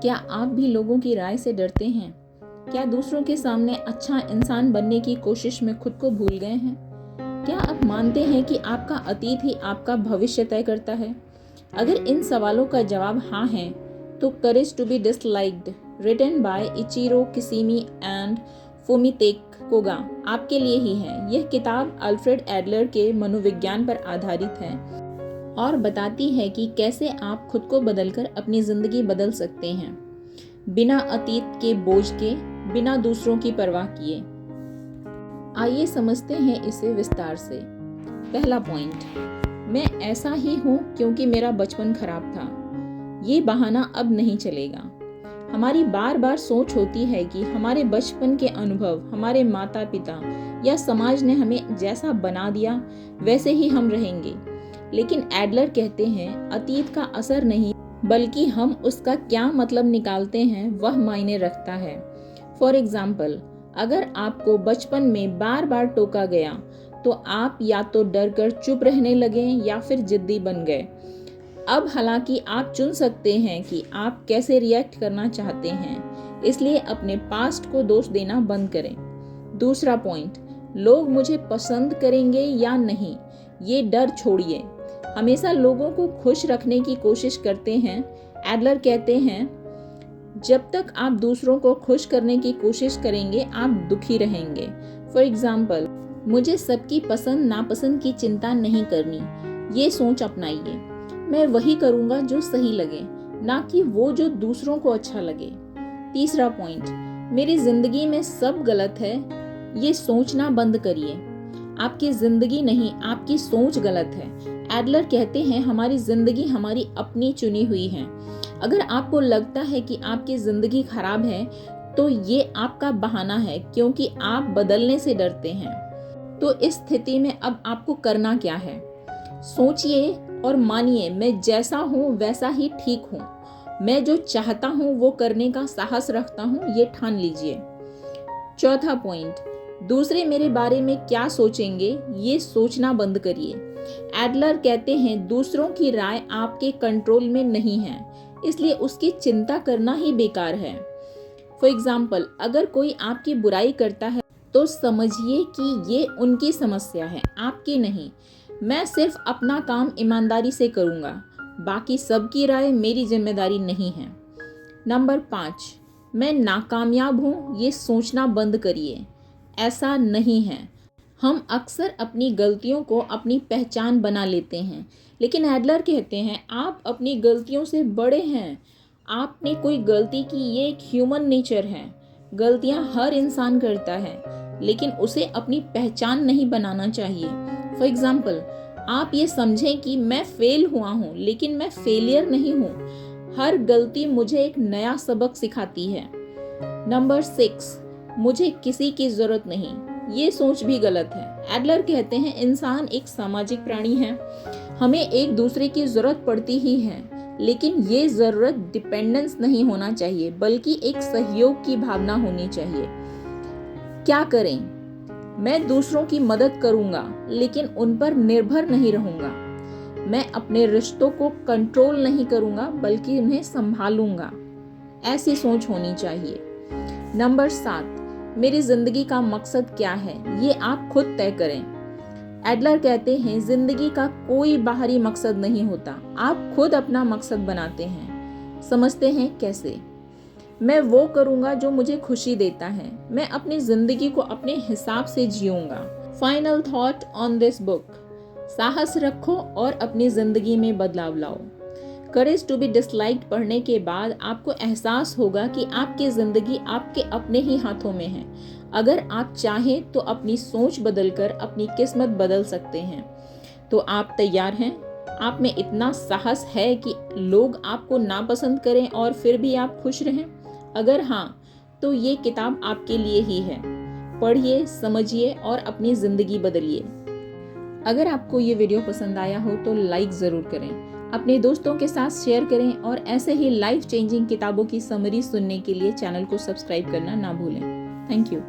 क्या आप भी लोगों की राय से डरते हैं? क्या दूसरों के सामने अच्छा इंसान बनने की कोशिश में खुद को भूल गए हैं? क्या आप मानते हैं कि आपका अतीत ही आपका भविष्य तय करता है? अगर इन सवालों का जवाब हाँ है, तो courage to be disliked written by Ichiro Kishimi and Fumitake Koga आपके लिए ही है। यह किताब अल्फ्रेड एडलर के मनोविज्ञान पर आधारित है और बताती है कि कैसे आप खुद को बदलकर अपनी जिंदगी बदल सकते हैं, बिना अतीत के बोझ के, बिना दूसरों की परवाह किए। आइए समझते हैं इसे विस्तार से। पहला पॉइंट, मैं ऐसा ही हूँ क्योंकि मेरा बचपन खराब था। ये बहाना अब नहीं चलेगा। हमारी बार बार सोच होती है कि हमारे बचपन के अनुभव, हमारे माता पिता या समाज ने हमें जैसा बना दिया वैसे ही हम रहेंगे। लेकिन एडलर कहते हैं अतीत का असर नहीं, बल्कि हम उसका क्या मतलब निकालते हैं वह मायने रखता है। फॉर एग्जाम्पल, अगर आपको बचपन में बार बार टोका गया तो आप या तो डर कर चुप रहने लगे या फिर जिद्दी बन गए। अब हालांकि आप चुन सकते हैं कि आप कैसे रिएक्ट करना चाहते हैं, इसलिए अपने पास्ट को दोष देना बंद करें। दूसरा पॉइंट, लोग मुझे पसंद करेंगे या नहीं, ये डर छोड़िए। हमेशा लोगों को खुश रखने की कोशिश करते हैं। एडलर कहते हैं जब तक आप दूसरों को खुश करने की कोशिश करेंगे आप दुखी रहेंगे। फॉर एग्जाम्पल, मुझे सबकी पसंद नापसंद की चिंता नहीं करनी, ये सोच अपनाइए। मैं वही करूंगा जो सही लगे, ना कि वो जो दूसरों को अच्छा लगे। तीसरा पॉइंट, मेरी जिंदगी में सब गलत है, ये सोचना बंद करिए। आपकी जिंदगी नहीं, आपकी सोच गलत है। एडलर कहते हैं हमारी जिंदगी हमारी अपनी चुनी हुई है। अगर आपको लगता है कि आपकी जिंदगी खराब है तो ये आपका बहाना है, क्योंकि आप बदलने से डरते हैं। तो इस स्थिति में अब आपको करना क्या है? सोचिए और मानिए, मैं जैसा हूँ वैसा ही ठीक हूँ। मैं जो चाहता हूँ वो करने का साहस रखता हूँ, ये ठान लीजिए। चौथा पॉइंट, दूसरे मेरे बारे में क्या सोचेंगे, ये सोचना बंद करिए। एडलर कहते हैं दूसरों की राय आपके कंट्रोल में नहीं है, इसलिए उसकी चिंता करना ही बेकार है। फॉर एग्जाम्पल, अगर कोई आपकी बुराई करता है तो समझिए कि ये उनकी समस्या है, आपकी नहीं। मैं सिर्फ अपना काम ईमानदारी से करूंगा, बाकी सबकी राय मेरी जिम्मेदारी नहीं है। नंबर 5, मैं नाकामयाब हूँ, ये सोचना बंद करिए। ऐसा नहीं है। हम अक्सर अपनी गलतियों को अपनी पहचान बना लेते हैं, लेकिन एडलर कहते हैं आप अपनी गलतियों से बड़े हैं। आपने कोई गलती की, ये एक ह्यूमन नेचर है। गलतियां हर इंसान करता है, लेकिन उसे अपनी पहचान नहीं बनाना चाहिए। फॉर एग्जाम्पल, आप ये समझें कि मैं फेल हुआ हूँ, लेकिन मैं फेलियर नहीं हूँ। हर गलती मुझे एक नया सबक सिखाती है। नंबर 6, मुझे किसी की जरूरत नहीं, ये सोच भी गलत है। एडलर कहते हैं इंसान एक सामाजिक प्राणी है, हमें एक दूसरे की जरूरत पड़ती ही है, लेकिन ये जरूरत डिपेंडेंस नहीं होना चाहिए, बल्कि एक सहयोग की भावना होनी चाहिए। क्या करें? मैं दूसरों की मदद करूंगा, लेकिन उन पर निर्भर नहीं रहूंगा। मैं अपने रिश्तों को कंट्रोल नहीं करूंगा, बल्कि उन्हें संभालूंगा। ऐसी सोच होनी चाहिए। नंबर 7, मेरी जिंदगी का मकसद क्या है, ये आप खुद तय करें। एडलर कहते हैं जिंदगी का कोई बाहरी मकसद नहीं होता, आप खुद अपना मकसद बनाते हैं। समझते हैं कैसे? मैं वो करूंगा जो मुझे खुशी देता है। मैं अपनी जिंदगी को अपने हिसाब से जीऊंगा। Final thought on this book, साहस रखो और अपनी जिंदगी में बदलाव लाओ। करेज टू बी डिसलाइक्ड पढ़ने के बाद आपको एहसास होगा कि आपकी जिंदगी आपके अपने ही हाथों में है। अगर आप चाहें तो अपनी सोच बदलकर अपनी किस्मत बदल सकते हैं। तो आप तैयार हैं? आप में इतना साहस है कि लोग आपको नापसंद करें और फिर भी आप खुश रहें? अगर हाँ, तो ये किताब आपके लिए ही है। पढ़िए, समझिए और अपनी जिंदगी बदलिए। अगर आपको ये वीडियो पसंद आया हो तो लाइक ज़रूर करें, अपने दोस्तों के साथ शेयर करें और ऐसे ही लाइफ चेंजिंग किताबों की समरी सुनने के लिए चैनल को सब्सक्राइब करना ना भूलें। Thank you.